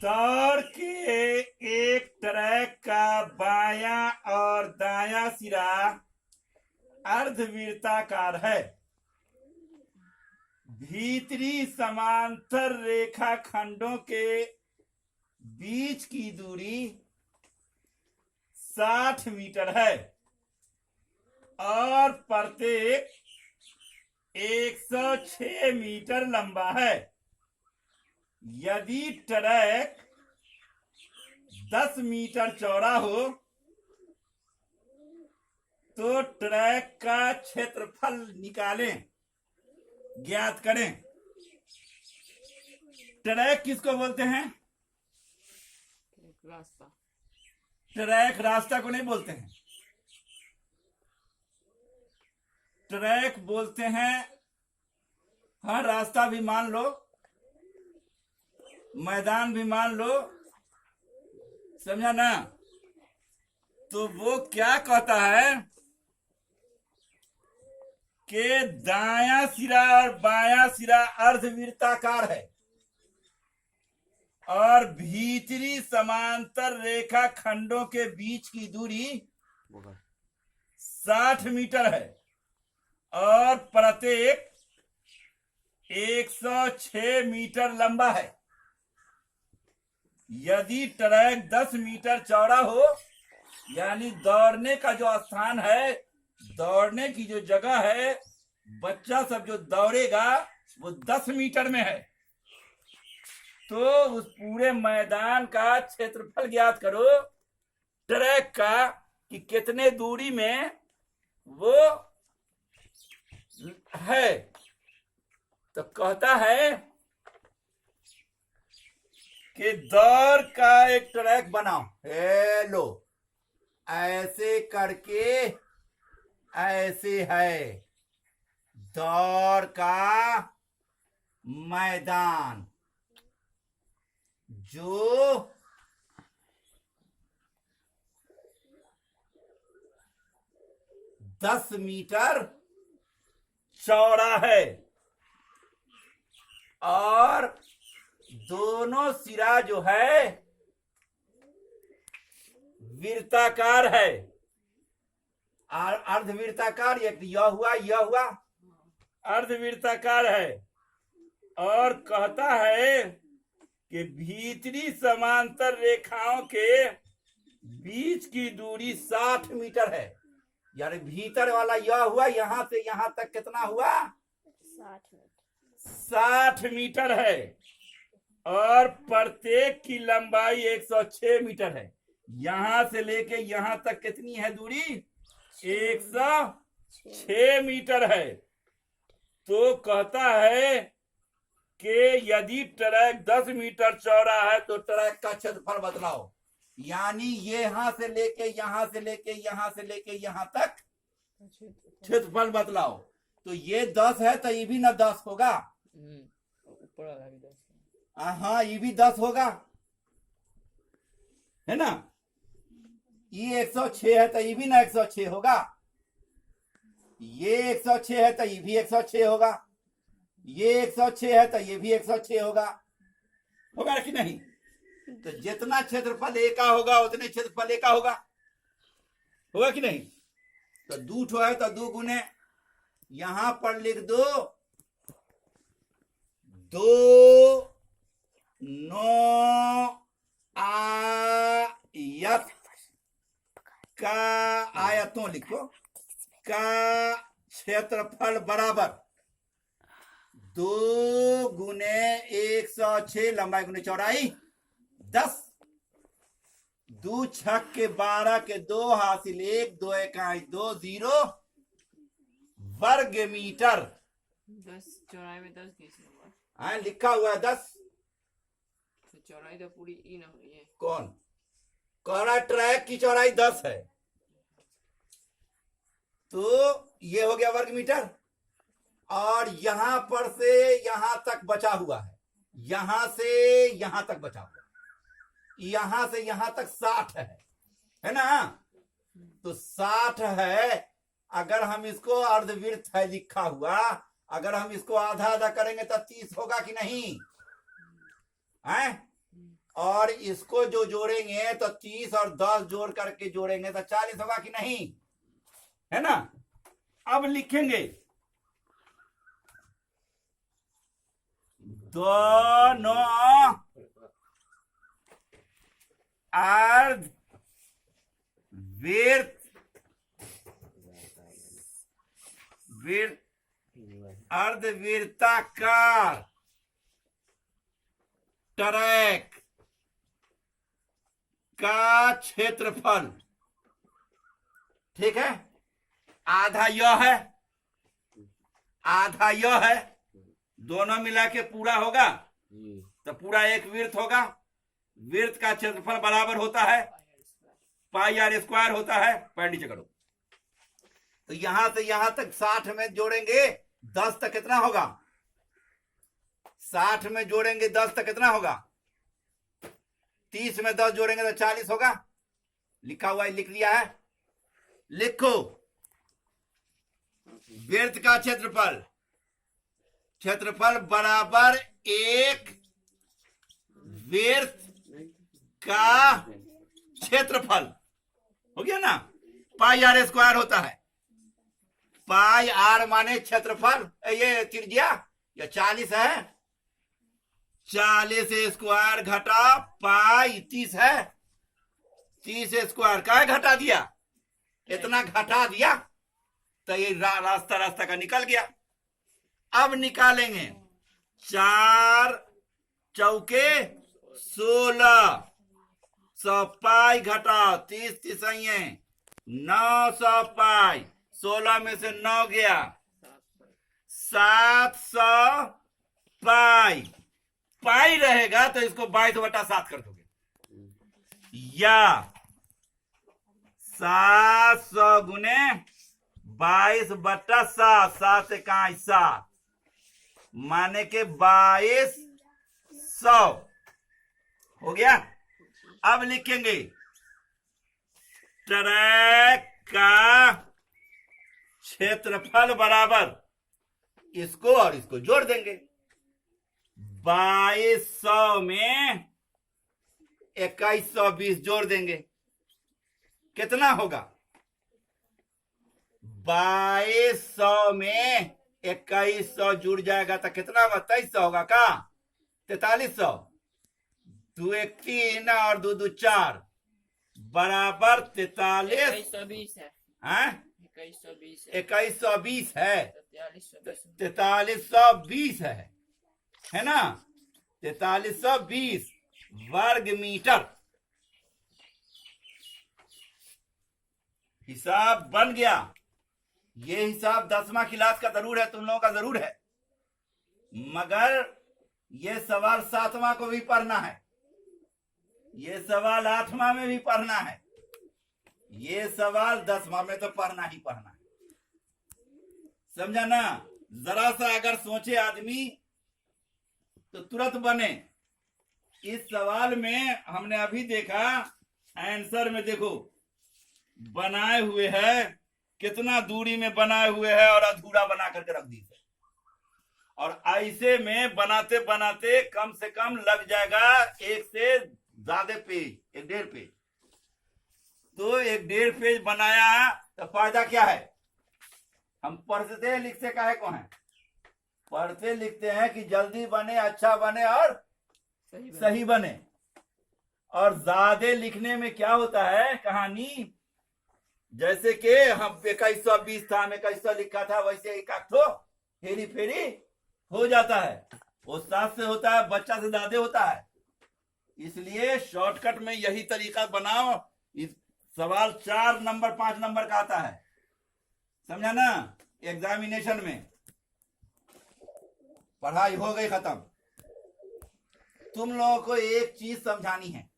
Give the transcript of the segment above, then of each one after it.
दौड़ के एक ट्रैक का बायां और दायां सिरा अर्धवृत्ताकार है। भीतरी समांतर रेखा खंडों के बीच की दूरी 60 मीटर है और प्रत्येक 106 मीटर लंबा है। यदि ट्रैक 10 मीटर चौड़ा हो तो ट्रैक का क्षेत्रफल निकालें, ज्ञात करें। ट्रैक किसको बोलते हैं? रास्ता। ट्रैक रास्ता को नहीं बोलते हैं। ट्रैक बोलते हैं, हाँ, रास्ता भी मान लो, मैदान भी मान लो, समझा ना? तो वो क्या कहता है कि दायां सिरा और बायां सिरा अर्धवृत्ताकार है और भीतरी समांतर रेखा खंडों के बीच की दूरी 60 मीटर है और प्रत्येक 106 मीटर लंबा है। यदि ट्रैक 10 मीटर चौड़ा हो, यानी दौड़ने का जो स्थान है, दौड़ने की जो जगह है, बच्चा सब जो दौड़ेगा वो 10 मीटर में है, तो उस पूरे मैदान का क्षेत्रफल ज्ञात करो ट्रैक का कि कितने दूरी में वो है। तो कहता है कि दौड़ का एक ट्रैक बनाओ, लो ऐसे करके ऐसे है दौड़ का मैदान जो 10 मीटर चौड़ा है और दोनों सिरा जो है वृत्ताकार है, अर्धवृत्ताकार। यह हुआ अर्धवृत्ताकार है और कहता है कि भीतरी समांतर रेखाओं के बीच की दूरी 60 मीटर है। यानी भीतर वाला यह हुआ, यहां से यहां तक कितना हुआ? 60 मीटर है और प्रत्येक की लंबाई 106 मीटर है। यहां से लेके यहां तक कितनी है दूरी? 106 मीटर है। तो कहता है कि यदि ट्रैक 10 मीटर चौड़ा है तो ट्रैक का क्षेत्रफल बदलाओ, यानी ये यहां से लेके यहां से लेके यहां से लेके यहां तक क्षेत्रफल बदलाओ। तो ये 10 है तो ये भी ना 10 होगा, ऊपर वाला भी 10। हाँ, ये भी 10 होगा, है ना? ये 106 है तो ये भी ना 106 होगा, ये 106 है तो ये भी 106 होगा, ये 106 है तो ये भी 106 होगा कि नहीं? तो जितना क्षेत्रफल ए का होगा उतने क्षेत्रफल ए का होगा कि नहीं? तो 2 है तो 2 गुने यहां पर लिख दो, 2 9 आयत का, आयतों लिखो, का क्षेत्रफल बराबर 2 गुने 106 लंबाई गुने चौड़ाई 10, 2 छक के 12 के 2 हासिल 1, 2 इकाई 2, 0 वर्ग मीटर। 10 चौड़ाई में 10 कैसे होगा? हाँ, लिखा हुआ है 10। तो चौड़ाई तो पूरी ई ना हुई है। कौन कह रहा? ट्रैक की चौड़ाई 10 है तो ये हो गया वर्ग मीटर, और यहां पर से यहां तक बचा हुआ है, यहां से यहां तक बचा हुआ, यहां से यहां तक 60 है ना? तो 60 है। अगर हम इसको अर्धवृत्त है लिखा हुआ, अगर हम इसको आधा आधा करेंगे तो 30 होगा कि नहीं है? और इसको जो जोड़ेंगे तो 30 और 10 जोड़ करके जोड़ेंगे तो 40 होगा कि नहीं, है ना। अब लिखेंगे दोनों अर्ध वृत्त अर्धवृत्ताकार ट्रैक का क्षेत्रफल, ठीक है। आधा यह है, आधा यह है, दोनों मिला के पूरा होगा तो पूरा एक वृत्त होगा। वृत्त का क्षेत्रफल बराबर होता है पाई आर स्क्वायर होता है। पैर नीचे करो। तो यहां से यहां तक 60 में जोड़ेंगे 10 तक कितना होगा, 60 में जोड़ेंगे 10 तक कितना होगा, 30 में 10 जोड़ेंगे तो 40 होगा। लिखा हुआ है, लिख लिया है, लिखो। वृत्त का क्षेत्रफल, क्षेत्रफल बराबर एक वृत्त का क्षेत्रफल हो गया ना। पाई आर स्क्वायर होता है। पाई आर माने क्षेत्रफल, ये त्रिज्या, ये 40 है, 40 स्क्वायर घटा पाई 30 है, 30 स्क्वायर का घटा दिया, इतना घटा दिया तो ये रास्ता का निकल गया। अब निकालेंगे 4 चौके 16, 100 पाई घटाओ 30 तिसैये 900 पाई, 16 में से 9 गया, 700 पाई। पाई रहेगा तो इसको 22/7 कर दोगे, या 700 गुने 22/7, 7 से कहा 7 माने के 2200 हो गया। अब लिखेंगे ट्रैक का क्षेत्रफल बराबर, इसको और इसको जोड़ देंगे, 2200 में 2120 जोड़ देंगे, कितना होगा, 2200 में 2100 जुड़ जाएगा तो कितना होगा, 2300 होगा का, 4300, 2 1 3 और 2 2 4 बराबर 43, 2120 है, 2120 है, 4320 4320 है ना, 4320 वर्ग मीटर। हिसाब बन गया। ये हिसाब 10वां क्लास का जरूर है, तुम लोगों का जरूर है, मगर ये सवाल 7वां को भी पढ़ना है, ये सवाल 8वां में भी पढ़ना है, ये सवाल 10वां में तो पढ़ना ही पढ़ना है, समझा ना। जरा सा अगर सोचे आदमी तो तुरंत बने। इस सवाल में हमने अभी देखा, आंसर में देखो बनाए हुए है, कितना दूरी में बनाए हुए है और अधूरा बना करके रख दी, और ऐसे में बनाते बनाते कम से कम लग जाएगा 1 से ज्यादा पेज, 1.5 पेज। तो 1.5 पेज बनाया तो फायदा क्या है, हम पढ़ते लिखते काहे को हैं, पढ़ते लिखते हैं कि जल्दी बने, अच्छा बने और सही बने। और ज्यादा लिखने में क्या होता है कहानी, जैसे कि हम 2120 था, हम 2100 लिखा था, वैसे एक तो हेरी फेरी हो जाता है, उस्ताद से होता है, बच्चा से ज्यादा होता है। इसलिए शॉर्टकट में यही तरीका बनाओ। इस सवाल 4 नंबर 5 नंबर का आता है, समझा ना। एग्जामिनेशन में पढ़ाई हो गई खत्म। तुम लोगों को एक चीज समझानी है,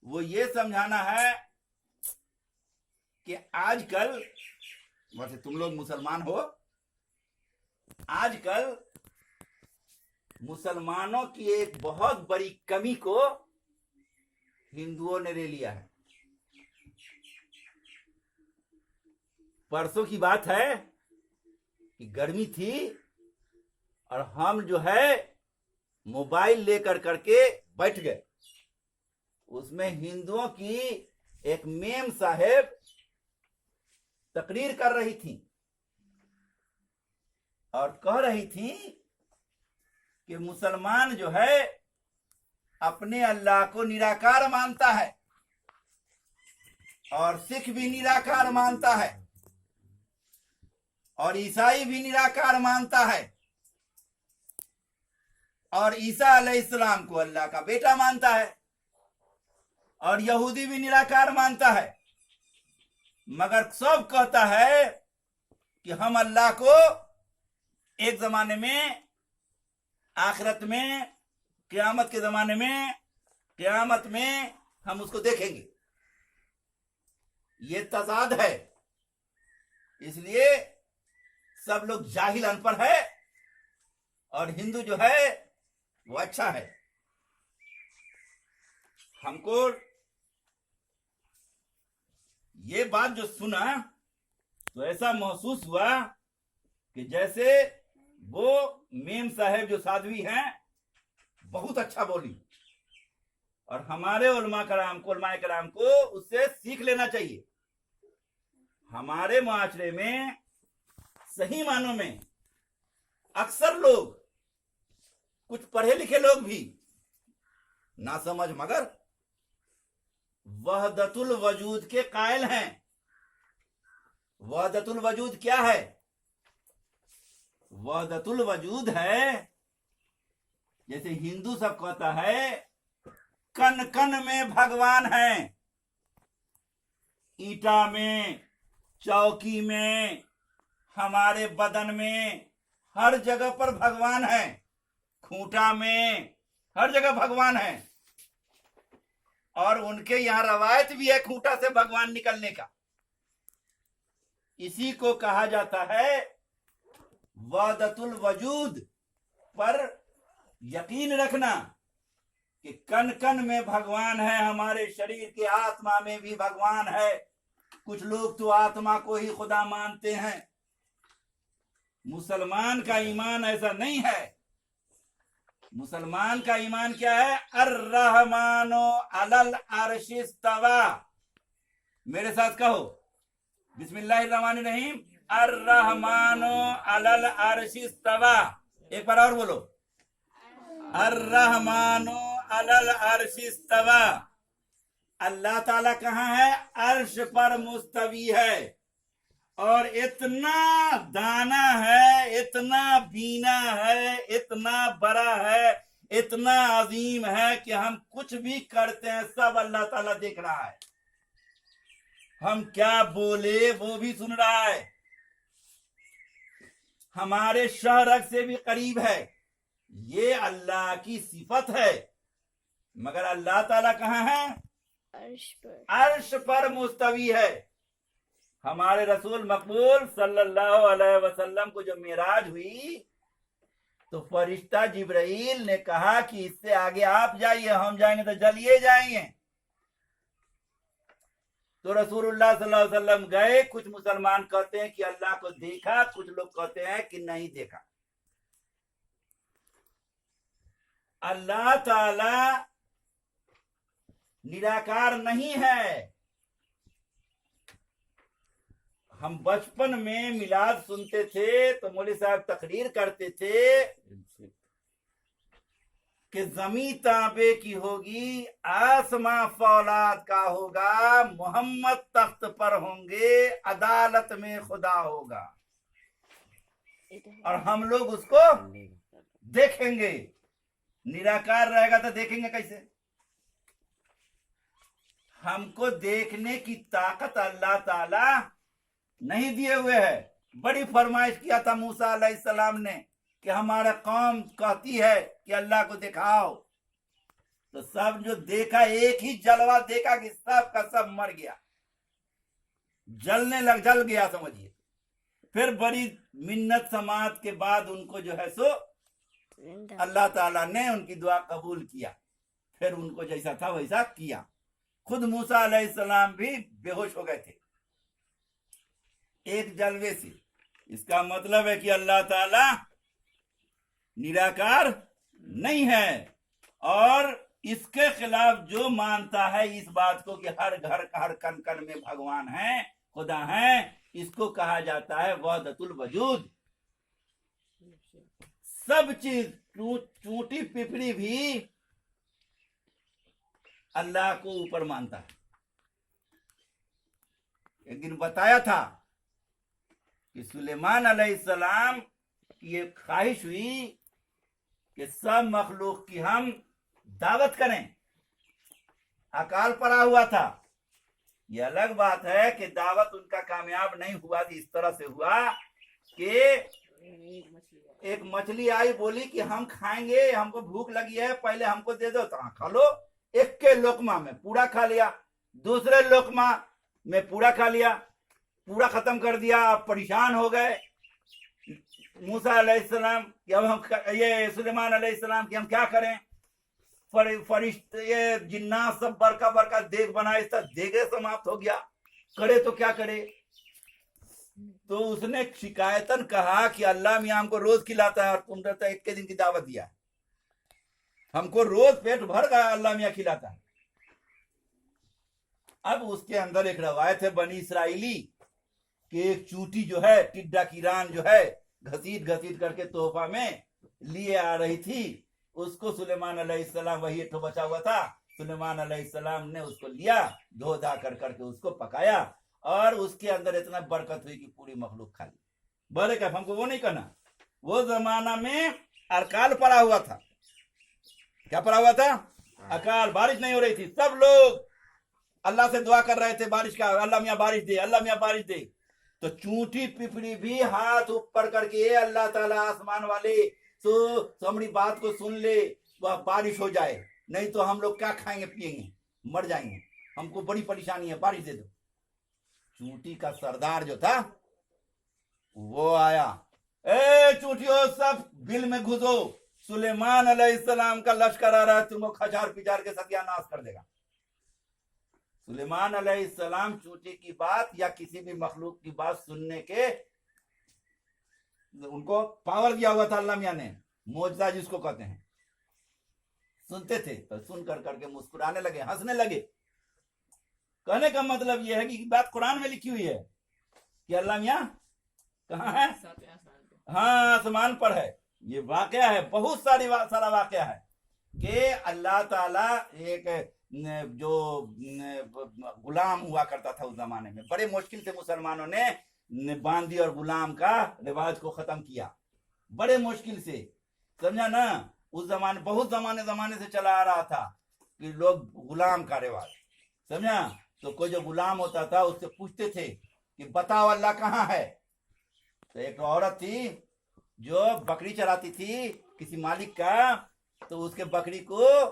वो ये समझाना है कि आजकल, वैसे तुम लोग मुसलमान हो, आजकल मुसलमानों की एक बहुत बड़ी कमी को हिंदुओं ने ले लिया है। परसों की बात है कि गर्मी थी और हम जो है मोबाइल लेकर करके बैठ गए। उसमें हिंदुओं की एक मेम साहेब तकरीर कर रही थी और कह रही थी कि मुसलमान जो है अपने अल्लाह को निराकार मानता है और सिख भी निराकार मानता है और ईसाई भी निराकार मानता है और ईसा अलैहिस्सलाम को अल्लाह का बेटा मानता है और यहूदी भी निराकार मानता है, मगर सब कहता है कि हम अल्लाह को एक जमाने में, आखिरत में, क़यामत के जमाने में, क़यामत में हम उसको देखेंगे। ये तजाद है। इसलिए सब लोग जाहिल अनपढ़ है और हिंदू जो है वो अच्छा है। हमको ये बात जो सुना तो ऐसा महसूस हुआ कि जैसे वो मेम साहेब जो साध्वी हैं बहुत अच्छा बोली और हमारे उलमाए कराम को उससे सीख लेना चाहिए। हमारे माशरे में सही मानों में अक्सर लोग, कुछ पढ़े लिखे लोग भी ना समझ मगर वहदतुल वजूद के कायल हैं। वहदतुल वजूद क्या है? वहदतुल वजूद है, जैसे हिंदू सब कहता है कन कन में भगवान है। ईटा में, चौकी में, हमारे बदन में, हर जगह पर भगवान है। खूंटा में, हर जगह भगवान है और उनके यहां रवायत भी है खूंटा से भगवान निकलने का। इसी को कहा जाता है वहदतुल वजूद पर यकीन रखना कि कन कन में भगवान है। हमारे शरीर के आत्मा में भी भगवान है। कुछ लोग तो आत्मा को ही खुदा मानते हैं। मुसलमान का ईमान ऐसा नहीं है। मुसलमान का ईमान क्या है? अर्रहमानो अलल अर्शिस्तवा। मेरे साथ कहो, बिस्मिल्लाहिर्रहमानिर्रहीम। अर्रहमानो अलल अर्शिस्तवा। एक बार और बोलो, अर्रहमानो अलल अर्शिस्तवा। अल्लाह ताला कहाँ है? अर्श पर मुस्तवी है और इतना दाना है, इतना बीना है, इतना बड़ा है, इतना अजीम है कि हम कुछ भी करते हैं सब अल्लाह ताला देख रहा है। हम क्या बोले वो भी सुन रहा है। हमारे शहरक से भी करीब है। ये अल्लाह की सिफत है। मगर अल्लाह ताला कहाँ है? अर्श पर मुस्तवी है। हमारे रसूल मकबूल सल्लल्लाहु अलैहि वसल्लम को जब मेराज हुई तो फरिश्ता जिब्राइल ने कहा कि इससे आगे आप जाइए, हम जाएंगे तो जलिए जाएंगे। तो रसूलुल्लाह सल्लल्लाहु अलैहि वसल्लम गए। कुछ मुसलमान कहते हैं कि अल्लाह को देखा, कुछ लोग कहते हैं कि नहीं देखा। अल्लाह ताला निराकार नहीं है। हम बचपन में मिलाद सुनते थे तो मौलवी साहब तकरीर करते थे कि जमी ताबे की होगी, आसमां फौलाद का होगा, मोहम्मद तख्त पर होंगे, अदालत में खुदा होगा और हम लोग उसको देखेंगे। निराकार रहेगा तो देखेंगे कैसे? हमको देखने की ताकत अल्लाह ताला नहीं दिए हुए है। बड़ी फरमाइश किया था मूसा अलैहिस्सलाम ने कि हमारा कौम कहती है कि अल्लाह को दिखाओ, तो सब जो देखा एक ही जलवा देखा कि सब का सब मर गया, जल गया समझिए। फिर बड़ी मिन्नत समात के बाद उनको जो है सो अल्लाह ताला ने उनकी दुआ कबूल किया। फिर उनको जैसा था वैसा किया। खुद मूसा अलैहिस्सलाम भी बेहोश हो गए थे एक जलवे से। इसका मतलब है कि अल्लाह ताला निराकार नहीं है। और इसके खिलाफ जो मानता है इस बात को कि हर घर हर कण कण में भगवान है, खुदा है, इसको कहा जाता है वहदतुल वजूद। सब चीज चूंटी पिपड़ी भी अल्लाह को ऊपर मानता है। एक दिन बताया था कि सुलेमान अलैहिस्सलाम की एक ख्वाहिश हुई कि सब मखलूक की हम दावत करें। अकाल पड़ा हुआ था। यह अलग बात है कि दावत उनका कामयाब नहीं हुआ। इस तरह से हुआ कि एक मछली आई, बोली कि हम खाएंगे, हमको भूख लगी है, पहले हमको दे दो। तो हाँ खा लो। एक के लोकमा में पूरा खा लिया, दूसरे लोकमा में पूरा खा लिया, पूरा खत्म कर दिया। आप परेशान हो गए मूसा अलैहिस्सलाम कि अब हम ये सुलेमान अलैहिस्सलाम कि हम क्या करें। फरिश्ते ये जिन्नात सब बरका बरका देग बनाए, इसका देगे समाप्त हो गया, करे तो क्या करे। तो उसने शिकायतन कहा कि अल्लाह मियां हमको रोज खिलाता है और तुमने तो एक के दिन की दावत दिया, हमको रोज पेट भर का अल्लाह मियां खिलाता है। अब उसके अंदर एक रवायत है बनी इसराइली कि एक चूंटी जो है, टिड्डा की रान जो है, घसीट घसीट करके तोहफा में लिए आ रही थी। उसको सुलेमान अलैहिस्सलाम, वही एक बचा हुआ था, सुलेमान अलैहिस्सलाम ने उसको लिया, धो धा कर करके उसको पकाया और उसके अंदर इतना बरकत हुई कि पूरी मखलूक खा ली। बोले क्या हमको वो नहीं करना। वो जमाना में अकाल पड़ा हुआ था। क्या पड़ा हुआ था? अकाल, बारिश नहीं हो रही थी। सब लोग अल्लाह से दुआ कर रहे थे बारिश का, अल्लाह मियां बारिश दे, अल्लाह मियां बारिश दे। तो चूंटी पिपड़ी भी हाथ ऊपर करके, अल्लाह ताला आसमान वाले तो हमारी बात को सुन ले, बारिश हो जाए, नहीं तो हम लोग क्या खाएंगे पिएंगे, मर जाएंगे, हमको बड़ी परेशानी है, बारिश दे दो। चूंटी का सरदार जो था वो आया, ए चूंटियों सब बिल में घुसो, सुलेमान अलैहिस्सलाम का लश्कर आ रहा है, तुमको खचार पिचार के सत्यानाश कर देगा। सुलेमान अलैहिस्सलाम चूंटी की बात या किसी भी मखलूक की बात सुनने के उनको पावर दिया हुआ था अल्लाह मियां ने, मोजदा जिसको कहते हैं। सुनते थे तो सुन कर करके मुस्कुराने लगे, हंसने लगे। कहने का मतलब यह है कि बात कुरान में लिखी हुई है कि अल्लाह मियां कहाँ है? हाँ, आसमान पर है। ये वाकया है, बहुत सारा वाकया है कि अल्लाह ताला एक जो गुलाम हुआ करता था उस जमाने में, बड़े मुश्किल से मुसलमानों ने बांदी और गुलाम का रिवाज को खत्म किया, बड़े मुश्किल से, समझा ना। उस जमाने, बहुत जमाने से चला आ रहा था कि लोग गुलाम का रिवाज, समझा। तो कोई जो गुलाम होता था उससे पूछते थे कि बताओ अल्लाह कहाँ है। तो एक औरत थी जो बकरी चराती थी किसी मालिक का, तो उसके बकरी को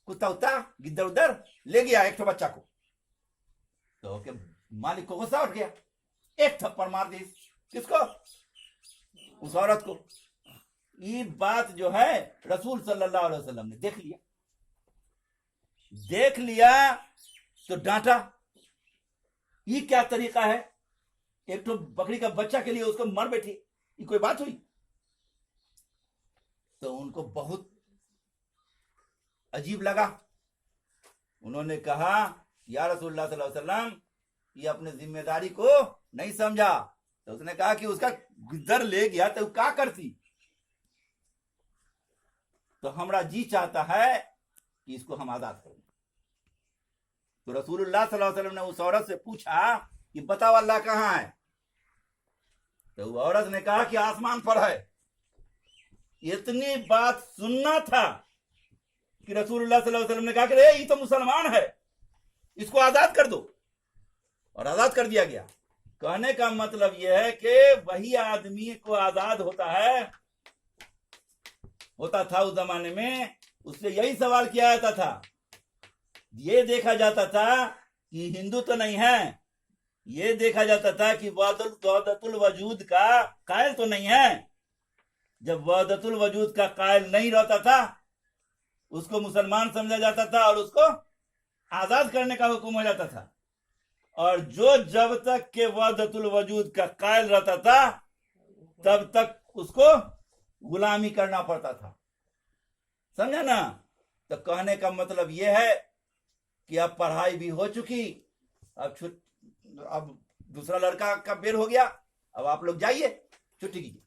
कुत्ता उता गिद्दर उधर ले गया एक बच्चा को। तो के मालिक को गुस्सा उठ गया, एक थप्पड़ मार दी। किसको? उस औरत को। ये बात जो है रसूल सल्लल्लाहु अलैहि वसल्लम ने देख लिया तो डांटा। ये क्या तरीका है, एक तो बकरी का बच्चा के लिए उसको मर बैठी, ये कोई बात हुई? तो उनको बहुत अजीब लगा। उन्होंने कहा या रसूलुल्लाह सल्लल्लाहु अलैहि वसल्लम, ये अपने जिम्मेदारी को नहीं समझा। तो उसने कहा कि उसका गिद्दर ले गया तो क्या करती। तो हमारा जी चाहता है कि इसको हम आजाद करें। तो रसूलुल्लाह सल्लल्लाहु अलैहि वसल्लम ने उस औरत से पूछा कि बताओ अल्लाह कहाँ है। तो वो औरत ने कहा कि आसमान पर है। इतनी बात सुनना था कि रसूलुल्लाह सल्लल्लाहु अलैहि वसल्लम ने कहा कि ये तो मुसलमान है, इसको आजाद कर दो, और आजाद कर दिया गया। कहने का मतलब यह है कि वही आदमी को आजाद होता था उस जमाने में। उससे यही सवाल किया जाता था, ये देखा जाता था कि हिंदू तो नहीं है, ये देखा जाता था कि वहदतुल वजूद का कायल तो नहीं है। जब वहदतुल वजूद का कायल नहीं रहता था उसको मुसलमान समझा जाता था और उसको आजाद करने का हुक्म हो जाता था। और जो जब तक के वहदतुल वजूद का कायल रहता था तब तक उसको गुलामी करना पड़ता था। समझा ना। तो कहने का मतलब यह है कि अब पढ़ाई भी हो चुकी, अब दूसरा लड़का का बेर हो गया, अब आप लोग जाइए, छुट्टी कीजिए।